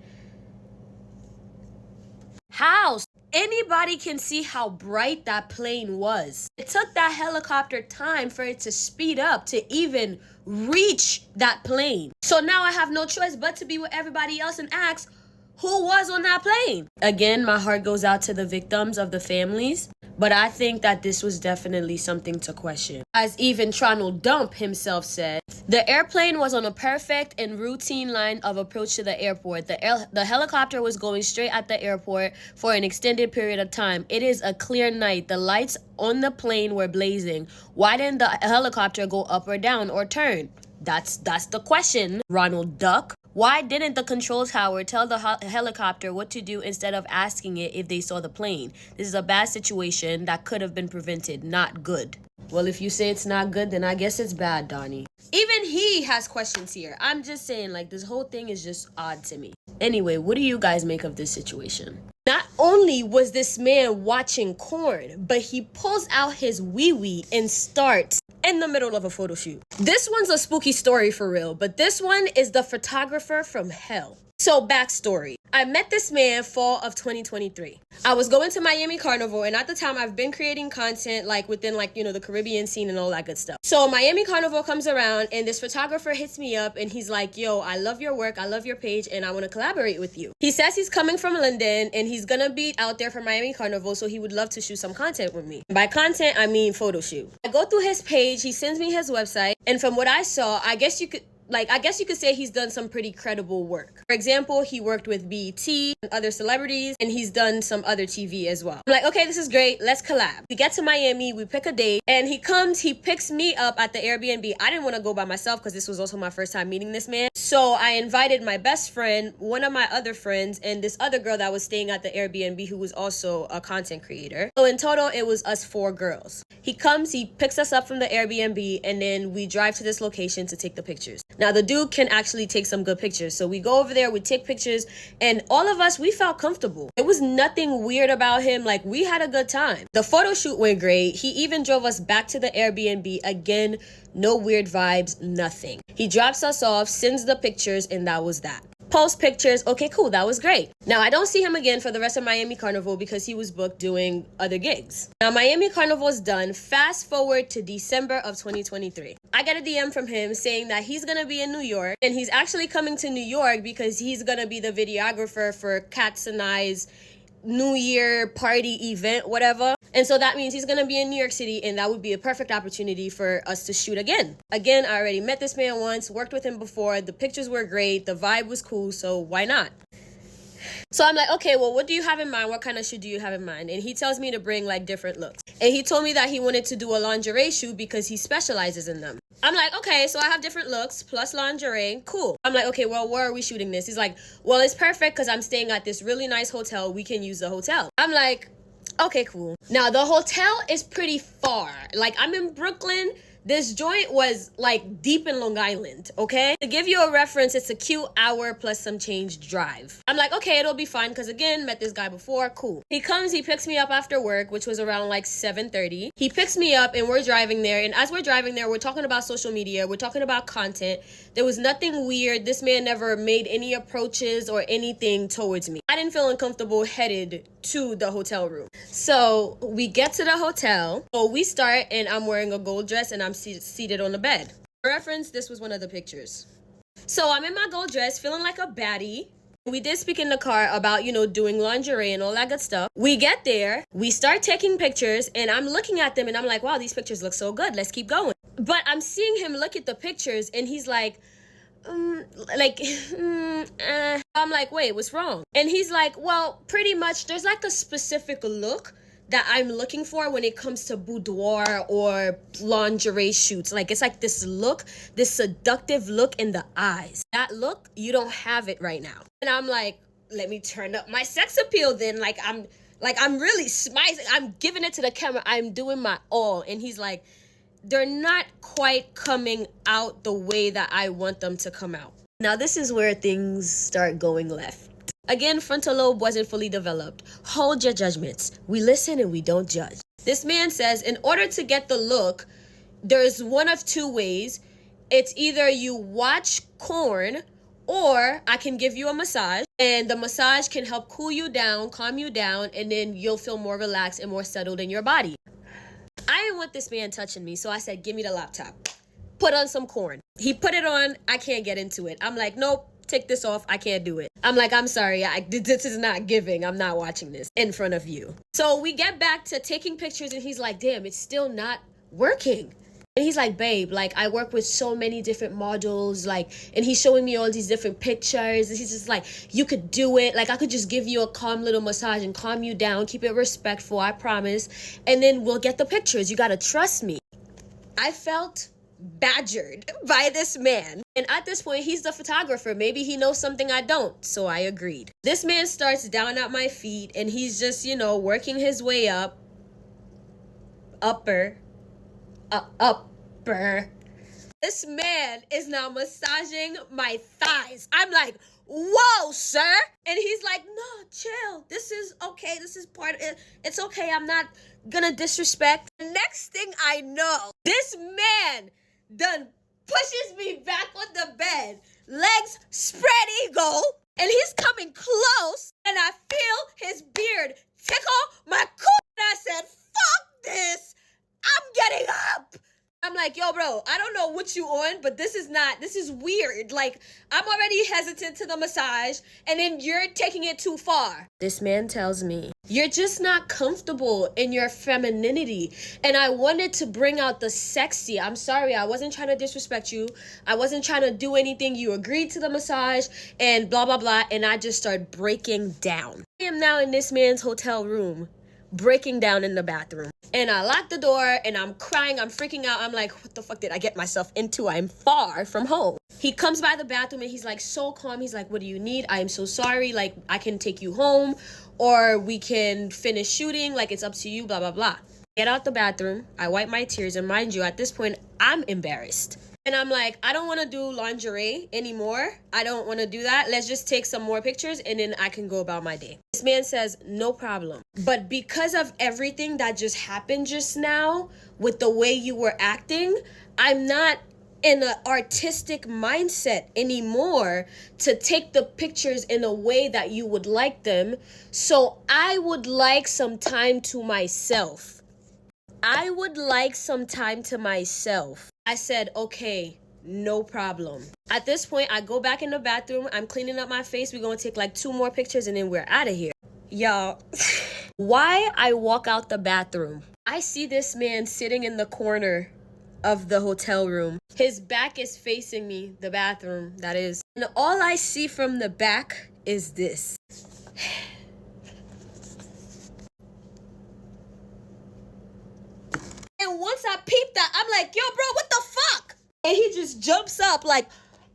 How? Anybody can see how bright that plane was. It took that helicopter time for it to speed up to even reach that plane. So now I have no choice but to be with everybody else and ask, who was on that plane? Again, my heart goes out to the victims of the families. But I think that this was definitely something to question. As even Tronald Dump himself said, the airplane was on a perfect and routine line of approach to the airport. The helicopter was going straight at the airport for an extended period of time. It is a clear night. The lights on the plane were blazing. Why didn't the helicopter go up or down or turn? That's the question, Ronald Duck. Why didn't the control tower tell the helicopter what to do instead of asking it if they saw the plane? This is a bad situation that could have been prevented, not good. Well, if you say it's not good, then I guess it's bad, Donnie. Even he has questions here. I'm just saying, like, this whole thing is just odd to me. Anyway, what do you guys make of this situation? Not only was this man watching corn, but he pulls out his wee-wee and starts in the middle of a photo shoot. This one's a spooky story for real, but this one is the photographer from hell. So backstory. I met this man fall of 2023. I was going to Miami Carnival, and at the time I've been creating content like within the Caribbean scene and all that good stuff. So Miami Carnival comes around and this photographer hits me up and he's like, yo, I love your work, I love your page, and I want to collaborate with you. He says he's coming from London and he's gonna be out there for Miami Carnival, so he would love to shoot some content with me. By content, I mean photo shoot. I go through his page, he sends me his website, and from what I saw, I guess you could say he's done some pretty credible work. For example, he worked with BET and other celebrities, and he's done some other TV as well. I'm like, okay, this is great. Let's collab. We get to Miami, we pick a date, and he picks me up at the Airbnb. I didn't want to go by myself because this was also my first time meeting this man. So I invited my best friend, one of my other friends, and this other girl that was staying at the Airbnb who was also a content creator. So in total, it was us 4 girls. He comes, he picks us up from the Airbnb, and then we drive to this location to take the pictures. Now, the dude can actually take some good pictures. So we go over there, we take pictures, and all of us, we felt comfortable. It was nothing weird about him. Like, we had a good time. The photo shoot went great. He even drove us back to the Airbnb. Again, no weird vibes, nothing. He drops us off, sends the pictures, and that was that. Post pictures, okay, cool, that was great. Now, I don't see him again for the rest of Miami Carnival because he was booked doing other gigs. Now, Miami Carnival is done. Fast forward to December of 2023. I get a DM from him saying that he's gonna be in New York, and he's actually coming to New York because he's gonna be the videographer for Kat's and I's New Year party event, whatever. And so that means he's gonna be in New York City, and that would be a perfect opportunity for us to shoot again. Again, I already met this man once, worked with him before, the pictures were great, the vibe was cool, so why not? So I'm like, okay, well, what do you have in mind? What kind of shoot do you have in mind? And he tells me to bring like different looks. And he told me that he wanted to do a lingerie shoot because he specializes in them. I'm like, okay, so I have different looks plus lingerie. Cool. I'm like, okay, well, where are we shooting this? He's like, well, it's perfect because I'm staying at this really nice hotel. We can use the hotel. I'm like, okay, cool. Now, the hotel is pretty far. Like, I'm in Brooklyn. This joint was like deep in Long Island, okay? To give you a reference, it's a cute hour plus some change drive. I'm like, okay, it'll be fine because again, met this guy before, cool. He comes, he picks me up after work, which was around like 7:30. He picks me up and we're driving there. And as we're driving there, we're talking about social media. We're talking about content. There was nothing weird. This man never made any approaches or anything towards me. I didn't feel uncomfortable headed to the hotel room. So we get to the hotel. So we start and I'm wearing a gold dress and I'm seated on the bed. For reference, this was one of the pictures. So I'm in my gold dress, feeling like a baddie. We did speak in the car about, doing lingerie and all that good stuff. We get there, we start taking pictures, and I'm looking at them and I'm like, wow, these pictures look so good. Let's keep going. But I'm seeing him look at the pictures and he's like, I'm like, wait, what's wrong? And he's like, well, pretty much there's like a specific look that I'm looking for when it comes to boudoir or lingerie shoots. Like, it's like this look, this seductive look in the eyes. That look, you don't have it right now. And I'm like, let me turn up my sex appeal then. I'm really smiling. I'm giving it to the camera. I'm doing my all. And he's like, they're not quite coming out the way that I want them to come out. Now, this is where things start going left. Again, frontal lobe wasn't fully developed. Hold your judgments. We listen and we don't judge. This man says, in order to get the look, there's one of 2 ways. It's either you watch porn or I can give you a massage, and the massage can help cool you down, calm you down, and then you'll feel more relaxed and more settled in your body. I didn't want this man touching me, so I said, give me the laptop. Put on some corn. He put it on. I can't get into it. I'm like, nope. Take this off. I can't do it. I'm like, I'm sorry. This is not giving. I'm not watching this in front of you. So we get back to taking pictures and he's like, damn, it's still not working. And he's like, babe, like I work with so many different models, like, and he's showing me all these different pictures. And he's just like, you could do it. Like I could just give you a calm little massage and calm you down. Keep it respectful. I promise. And then we'll get the pictures. You got to trust me. I felt badgered by this man. And at this point, he's the photographer. Maybe he knows something I don't. So I agreed. This man starts down at my feet and he's just, working his way up. Upper. This man is now massaging my thighs. I'm like, whoa, sir. And he's like, no, chill. This is okay. This is part of it. It's okay. I'm not gonna disrespect. The next thing I know, this man done pushes me back on the bed, legs spread eagle, And he's coming close, and I feel his beard tickle my cooch. And I said, fuck this. I'm getting up. I'm like, yo, bro, I don't know what you on, but this is weird. Like, I'm already hesitant to the massage, and then you're taking it too far. This man tells me, you're just not comfortable in your femininity. And I wanted to bring out the sexy. I'm sorry, I wasn't trying to disrespect you. I wasn't trying to do anything. You agreed to the massage and blah, blah, blah. And I just started breaking down. I am now in this man's hotel room, breaking down in the bathroom. And I lock the door and I'm crying, I'm freaking out. I'm like, what the fuck did I get myself into? I'm far from home. He comes by the bathroom and he's like so calm. He's like, what do you need? I am so sorry. Like, I can take you home or we can finish shooting. Like, it's up to you, blah, blah, blah. Get out the bathroom. I wipe my tears. And mind you, at this point, I'm embarrassed. And I'm like, I don't want to do lingerie anymore. I don't want to do that. Let's just take some more pictures and then I can go about my day. This man says, no problem. But because of everything that just happened just now with the way you were acting, I'm not in an artistic mindset anymore to take the pictures in a way that you would like them. So I would like some time to myself. I would like some time to myself. I said, okay, no problem. At this point, I go back in the bathroom. I'm cleaning up my face. We're going to take like 2 more pictures and then we're out of here. Y'all, why I walk out the bathroom, I see this man sitting in the corner of the hotel room. His back is facing me, the bathroom, that is. And all I see from the back is this. And once I peep that, I'm like, yo, bro, what the fuck? And he just jumps up like,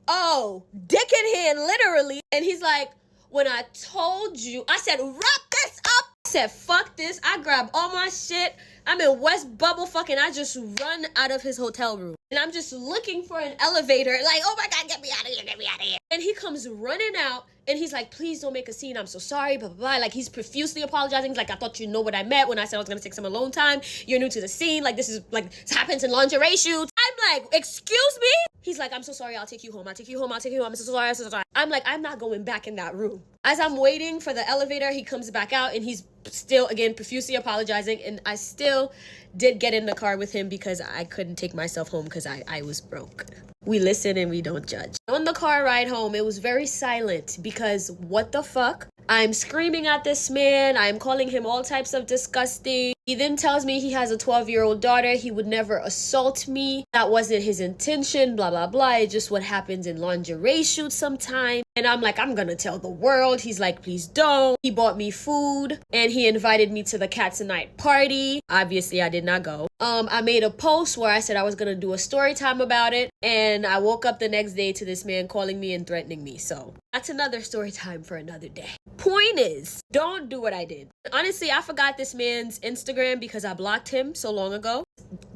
oh, dick in hand, literally. And he's like, when I told you, I said, wrap this up. I said, fuck this. I grab all my shit. I'm in West Bubblefuck and I just run out of his hotel room. And I'm just looking for an elevator. Like, oh my God, get me out of here, get me out of here. And he comes running out and he's like, please don't make a scene. I'm so sorry, blah, blah, blah. Like, he's profusely apologizing. He's like, I thought you know what I meant when I said I was going to take some alone time. You're new to the scene. Like, this happens in lingerie shoots. I'm like, excuse me? He's like, I'm so sorry. I'll take you home. I'll take you home. I'll take you home. I'm so sorry. I'm so sorry. I'm like, I'm not going back in that room. As I'm waiting for the elevator, he comes back out and he's still, again, profusely apologizing. And I still did get in the car with him because I couldn't take myself home because I was broke. We listen and we don't judge. On the car ride home, it was very silent because what the fuck? I'm screaming at this man. I'm calling him all types of disgusting. He then tells me he has a 12-year-old daughter. He would never assault me. That wasn't his intention, blah, blah, blah. It's just what happens in lingerie shoots sometimes. And I'm like, I'm gonna tell the world. He's like, please don't. He bought me food and he invited me to the Cats and Night party. Obviously, I did not go. I made a post where I said I was gonna do a story time about it. And I woke up the next day to this man calling me and threatening me. So that's another story time for another day. Point is, don't do what I did. Honestly, I forgot this man's Instagram because I blocked him so long ago.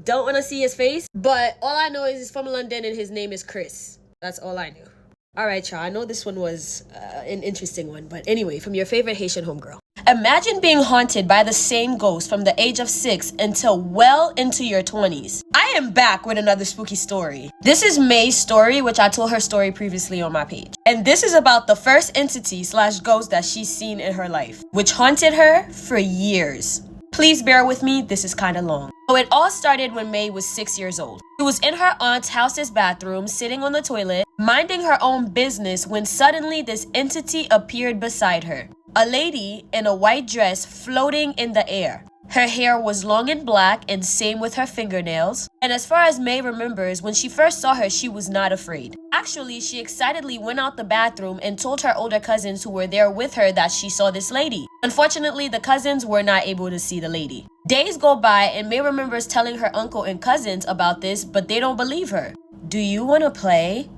Don't want to see his face, but all I know is he's from London and his name is Chris. That's all I knew. All right, y'all. I know this one was an interesting one, but anyway, from your favorite Haitian homegirl. Imagine being haunted by the same ghost from the age of 6 until well into your 20s. I am back with another spooky story. This is May's story, which I told her story previously on my page. And this is about the first entity/ghost that she's seen in her life, which haunted her for years. Please bear with me, this is kind of long. So it all started when May was 6 years old. She was in her aunt's house's bathroom, sitting on the toilet, minding her own business when suddenly this entity appeared beside her. A lady in a white dress floating in the air. Her hair was long and black and same with her fingernails. And as far as May remembers, when she first saw her, she was not afraid. Actually, she excitedly went out the bathroom and told her older cousins who were there with her that she saw this lady. Unfortunately, the cousins were not able to see the lady. Days go by and May remembers telling her uncle and cousins about this, but they don't believe her. Do you want to play?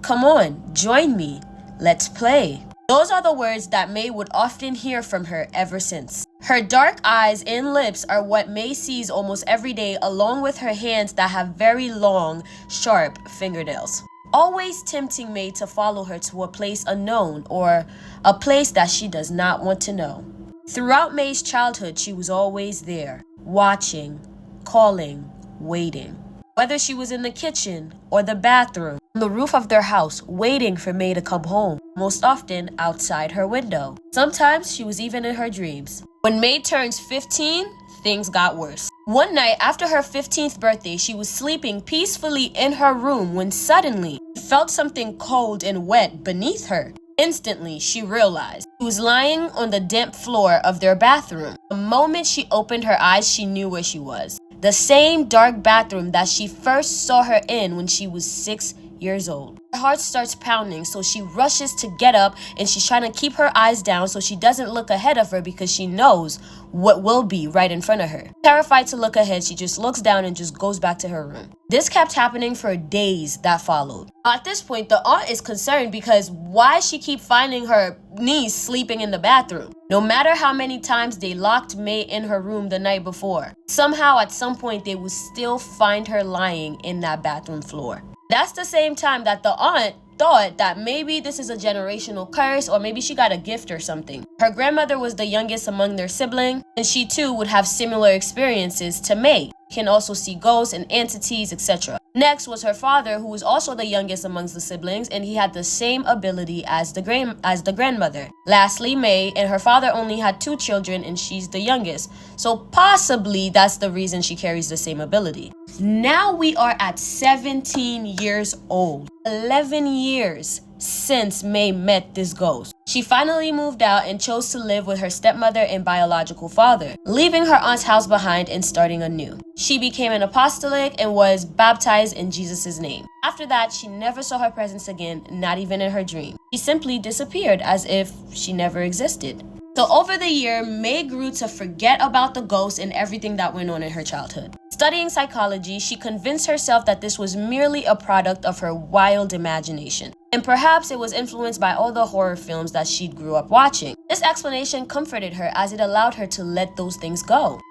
Come on, join me. Let's play. Those are the words that May would often hear from her ever since. Her dark eyes and lips are what May sees almost every day, along with her hands that have very long, sharp fingernails. Always tempting May to follow her to a place unknown or a place that she does not want to know. Throughout May's childhood, she was always there, watching, calling, waiting. Whether she was in the kitchen or the bathroom, on the roof of their house, waiting for May to come home. most often outside her window. Sometimes she was even in her dreams. When May turns 15, things got worse. One night after her 15th birthday, she was sleeping peacefully in her room when suddenly she felt something cold and wet beneath her. Instantly, she realized she was lying on the damp floor of their bathroom. The moment she opened her eyes, she knew where she was. The same dark bathroom that she first saw her in when she was 6 years old. Her heart starts pounding, so she rushes to get up and she's trying to keep her eyes down so she doesn't look ahead of her because she knows what will be right in front of her. Terrified to look ahead, she just looks down and just goes back to her room. This kept happening for days that followed. At this point, the aunt is concerned because why she keep finding her niece sleeping in the bathroom? No matter how many times they locked May in her room the night before, somehow at some point they would still find her lying in that bathroom floor. That's the same time that the aunt thought that maybe this is a generational curse or maybe she got a gift or something. Her grandmother was the youngest among their siblings, and she too would have similar experiences to May. Can also see ghosts and entities, etc. Next was her father, who was also the youngest amongst the siblings, and he had the same ability as the grandmother. Lastly, May, and her father only had 2 children and she's the youngest. So possibly that's the reason she carries the same ability. Now we are at 17 years old. 11 years since May met this ghost. She finally moved out and chose to live with her stepmother and biological father, leaving her aunt's house behind and starting anew. She became an apostolic and was baptized in Jesus' name. After that, she never saw her presence again, not even in her dream. She simply disappeared as if she never existed. So over the year, May grew to forget about the ghost and everything that went on in her childhood. Studying psychology, she convinced herself that this was merely a product of her wild imagination. And perhaps it was influenced by all the horror films that she grew up watching. This explanation comforted her as it allowed her to let those things go.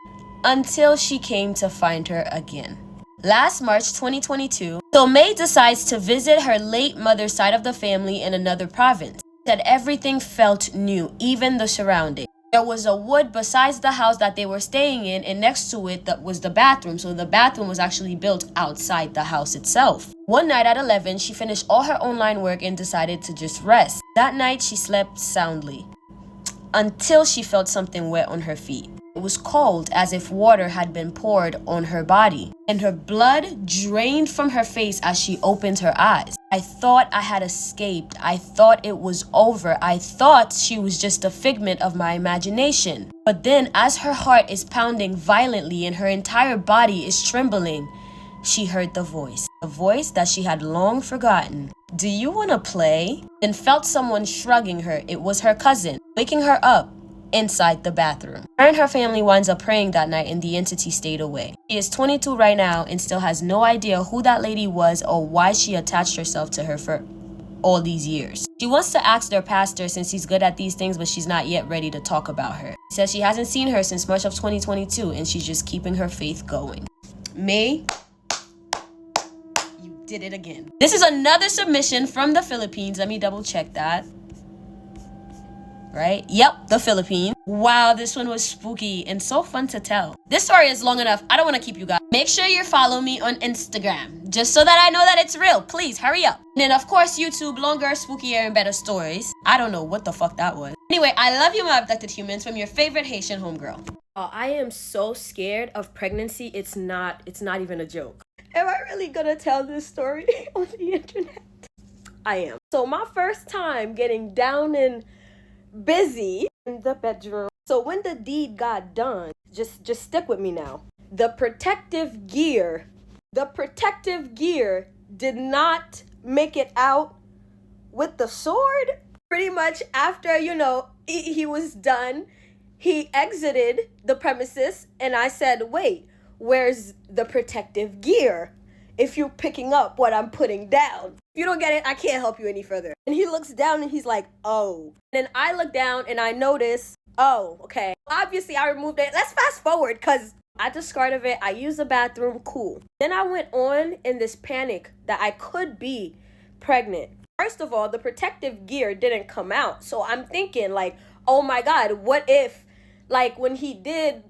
Until she came to find her again. Last March 2022, so May decides to visit her late mother's side of the family in another province. That everything felt new, even the surroundings. There was a wood besides the house that they were staying in, and next to it that was the bathroom. So the bathroom was actually built outside the house itself. One night at 11, she finished all her online work and decided to just rest. That night, she slept soundly until she felt something wet on her feet. It was cold, as if water had been poured on her body, and her blood drained from her face as she opened her eyes. I thought I had escaped. I thought it was over. I thought she was just a figment of my imagination. But then, as her heart is pounding violently and her entire body is trembling, she heard the voice that she had long forgotten. "Do you want to play?" Then felt someone shrugging her. It was her cousin, waking her up inside the bathroom. Her and her family winds up praying that night and the entity stayed away. She is 22 right now and still has no idea who that lady was or why she attached herself to her for all these years. She wants to ask their pastor since he's good at these things, but she's not yet ready to talk about her. She says she hasn't seen her since March of 2022 and she's just keeping her faith going. May, you did it again. This is another submission from the Philippines. Let me double check that. Right? Yep, the Philippines. Wow, this one was spooky and so fun to tell. This story is long enough. I don't want to keep you guys. Make sure you follow me on Instagram, just so that I know that it's real. Please, hurry up. And then, of course, YouTube, longer, spookier, and better stories. I don't know what the fuck that was. Anyway, I love you, my abducted humans, from your favorite Haitian homegirl. Oh, I am so scared of pregnancy. It's not even a joke. Am I really gonna tell this story on the internet? I am. So my first time getting down and busy in the bedroom. So when the deed got done, just stick with me now. The protective gear did not make it out with the sword. Pretty much after, he was done, he exited the premises and I said, wait, where's the protective gear? If you're picking up what I'm putting down. If you don't get it, I can't help you any further. And he looks down and he's like, oh. And then I look down and I notice, oh, okay. Obviously, I removed it. Let's fast forward because I discarded it. I used the bathroom. Cool. Then I went on in this panic that I could be pregnant. First of all, the protective gear didn't come out. So I'm thinking like, oh my God, what if like when he did,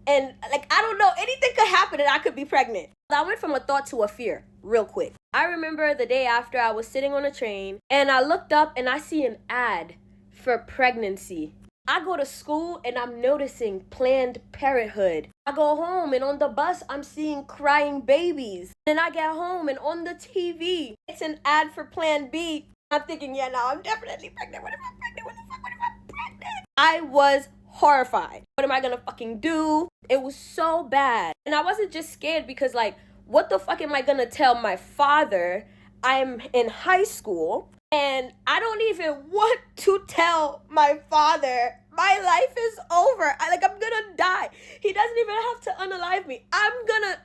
and like, I don't know, anything could happen and I could be pregnant. I went from a thought to a fear real quick. I remember the day after I was sitting on a train and I looked up and I see an ad for pregnancy. I go to school and I'm noticing Planned Parenthood. I go home and on the bus I'm seeing crying babies. Then I get home and on the TV it's an ad for Plan B. I'm thinking, yeah, no, I'm definitely pregnant. What if I'm pregnant? What the fuck? What if I'm pregnant? I was horrified. What am I gonna fucking do? It was so bad. And I wasn't just scared because, like, what the fuck am I gonna tell my father? I'm in high school and I don't even want to tell my father my life is over. I'm gonna die. He doesn't even have to unalive me. I'm gonna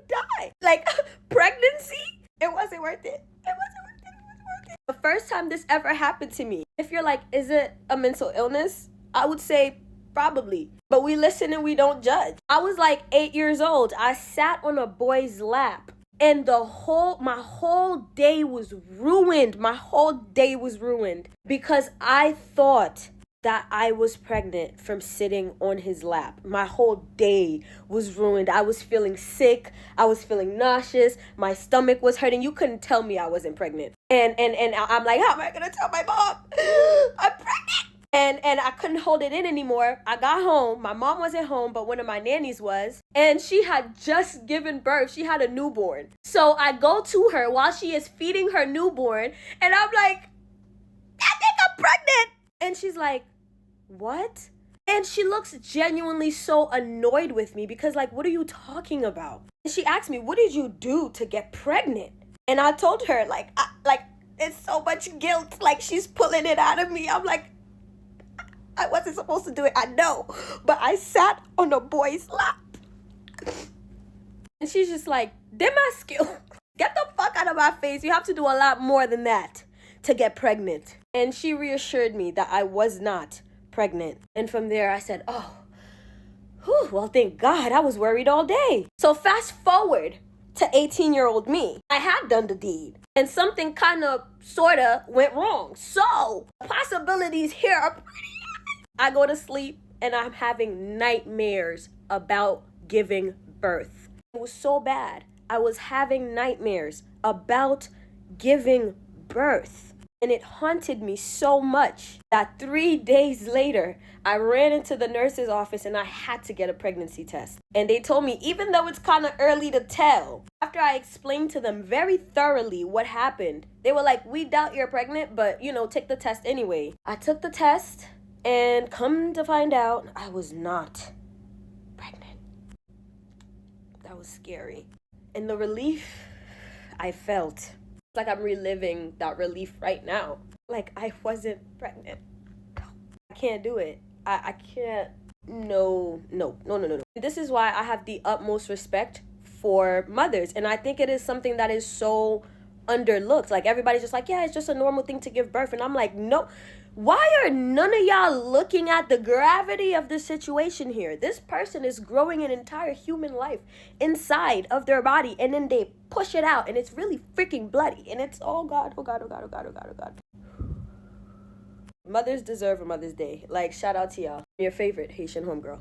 die. Like, pregnancy? It wasn't worth it. It wasn't worth it. It wasn't worth it. The first time this ever happened to me, if you're like, is it a mental illness? I would say probably. But we listen and we don't judge. I was like 8 years old. I sat on a boy's lap and my whole day was ruined. My whole day was ruined because I thought that I was pregnant from sitting on his lap. My whole day was ruined. I was feeling sick. I was feeling nauseous. My stomach was hurting. You couldn't tell me I wasn't pregnant. And I'm like, how am I gonna tell my mom I'm pregnant? And I couldn't hold it in anymore. I got home. My mom wasn't home, but one of my nannies was. And she had just given birth. She had a newborn. So I go to her while she is feeding her newborn. And I'm like, I think I'm pregnant. And she's like, what? And she looks genuinely so annoyed with me because, like, what are you talking about? And she asked me, what did you do to get pregnant? And I told her, like, it's so much guilt. Like, she's pulling it out of me. I'm like, I wasn't supposed to do it, I know. But I sat on a boy's lap. And she's just like, Demaskill, get the fuck out of my face. You have to do a lot more than that to get pregnant. And she reassured me that I was not pregnant. And from there I said, oh, whew, well, thank God. I was worried all day. So fast forward to 18-year-old me. I had done the deed. And something kind of, sort of went wrong. So possibilities here are pretty high. I go to sleep and I'm having nightmares about giving birth. It was so bad. I was having nightmares about giving birth. And it haunted me so much that 3 days later, I ran into the nurse's office and I had to get a pregnancy test. And they told me, even though it's kind of early to tell, after I explained to them very thoroughly what happened, they were like, we doubt you're pregnant, but, take the test anyway. I took the test and come to find out, I was not pregnant. That was scary. And the relief I felt, like I'm reliving that relief right now. Like I wasn't pregnant. I can't do it. I can't. No. This is why I have the utmost respect for mothers. And I think it is something that is so underlooked. Like everybody's just like, yeah, it's just a normal thing to give birth. And I'm like, no. Why are none of y'all looking at the gravity of the situation here? This person is growing an entire human life inside of their body, and then they push it out, and it's really freaking bloody, and it's, oh God. Mothers deserve a Mother's Day. Like, shout out to y'all. Your favorite Haitian homegirl.